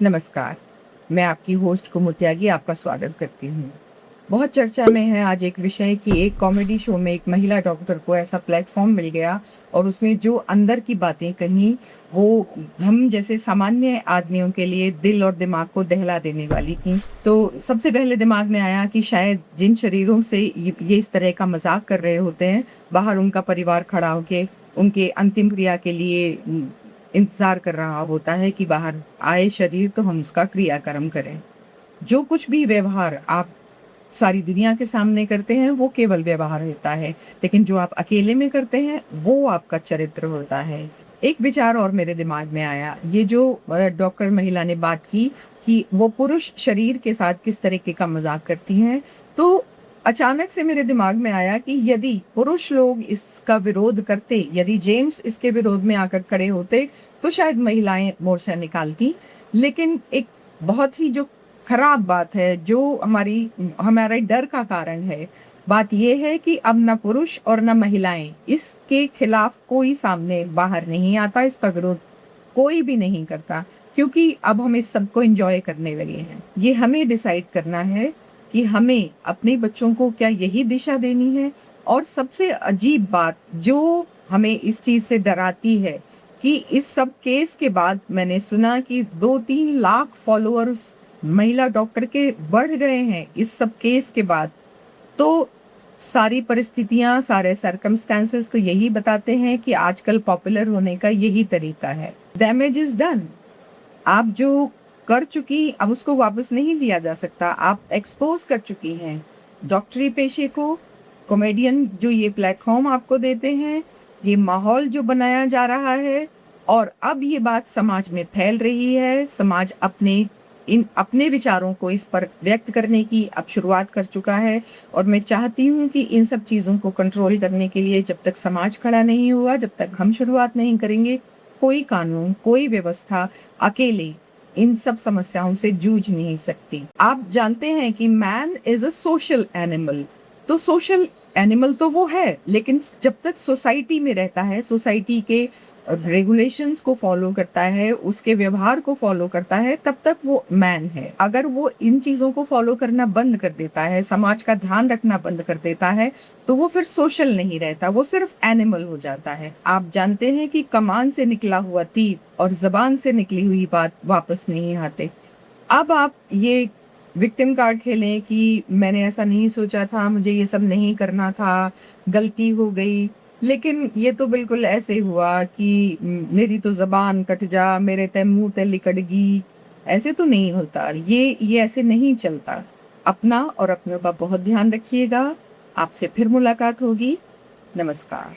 नमस्कार, मैं आपकी होस्ट कुमुद त्यागी आपका स्वागत करती हूँ। बहुत चर्चा में है आज एक विषय कि एक कॉमेडी शो में एक महिला डॉक्टर को ऐसा प्लेटफ़ॉर्म मिल गया और उसमें जो अंदर की बातें कहीं, वो हम जैसे सामान्य आदमियों के लिए दिल और दिमाग को दहला देने वाली थीं। तो सबसे पहले दिमाग में आया कि शायद जिन शरीरों से ये इस तरह का मज़ाक कर रहे होते हैं, बाहर उनका परिवार खड़ा होके उनके अंतिम क्रिया के लिए इंतज़ार कर रहा होता है कि बाहर आए शरीर तो हम उसका क्रियाकर्म करें। जो कुछ भी व्यवहार आप सारी दुनिया के सामने करते हैं वो केवल व्यवहार होता है, लेकिन जो आप अकेले में करते हैं वो आपका चरित्र होता है। एक विचार और मेरे दिमाग में आया, ये जो डॉक्टर महिला ने बात की कि वो पुरुष शरीर के साथ किस तरीके का मज़ाक करती हैं, तो अचानक से मेरे दिमाग में आया कि यदि पुरुष लोग इसका विरोध करते, यदि जेम्स इसके विरोध में आकर खड़े होते, तो शायद महिलाएँ मोर्चा निकालती। लेकिन एक बहुत ही जो खराब बात है, जो हमारे डर का कारण है, बात ये है कि अब ना पुरुष और ना महिलाएँ इसके खिलाफ कोई सामने बाहर नहीं आता, इसका विरोध कोई भी नहीं करता, क्योंकि अब हम इस सब को एन्जॉय करने लगे हैं। ये हमें डिसाइड करना है कि हमें अपने बच्चों को क्या यही दिशा देनी है। और सबसे अजीब बात जो हमें इस चीज़ से डराती है कि इस सब केस के बाद मैंने सुना कि 2-3 लाख फॉलोअर्स महिला डॉक्टर के बढ़ गए हैं इस सब केस के बाद। तो सारी परिस्थितियाँ, सारे सर्कमस्टेंसेस तो यही बताते हैं कि आजकल पॉपुलर होने का यही तरीका है। Damage is done. आप जो कर चुकी अब उसको वापस नहीं लिया जा सकता। आप एक्सपोज़ कर चुकी हैं डॉक्टरी पेशे को, कॉमेडियन जो ये प्लेटफ़ॉर्म आपको देते हैं, ये माहौल जो बनाया जा रहा है, और अब ये बात समाज में फैल रही है। समाज अपने विचारों को इस पर व्यक्त करने की अब शुरुआत कर चुका है, और मैं चाहती हूँ कि इन सब चीज़ों को कंट्रोल करने के लिए जब तक समाज खड़ा नहीं हुआ, जब तक हम शुरुआत नहीं करेंगे, कोई कानून, कोई व्यवस्था अकेले इन सब समस्याओं से जूझ नहीं सकती। आप जानते हैं कि man is a social animal, तो सोशल एनिमल तो वो है, लेकिन जब तक सोसाइटी में रहता है, सोसाइटी के रेगुलेशंस को फॉलो करता है, उसके व्यवहार को फॉलो करता है, तब तक वो मैन है। अगर वो इन चीज़ों को फॉलो करना बंद कर देता है, समाज का ध्यान रखना बंद कर देता है, तो वो फिर सोशल नहीं रहता, वो सिर्फ एनिमल हो जाता है। आप जानते हैं कि कमान से निकला हुआ तीर और ज़बान से निकली हुई बात वापस नहीं आते। अब आप ये विक्टिम कार्ड खेलें कि मैंने ऐसा नहीं सोचा था, मुझे ये सब नहीं करना था, गलती हो गई। लेकिन ये तो बिल्कुल ऐसे हुआ कि मेरी तो ज़बान कट जा, मेरे ते मुँह ते लिकड़गी, ऐसे तो नहीं होता। ये ऐसे नहीं चलता। अपना और अपनों का बहुत ध्यान रखिएगा। आपसे फिर मुलाकात होगी। नमस्कार।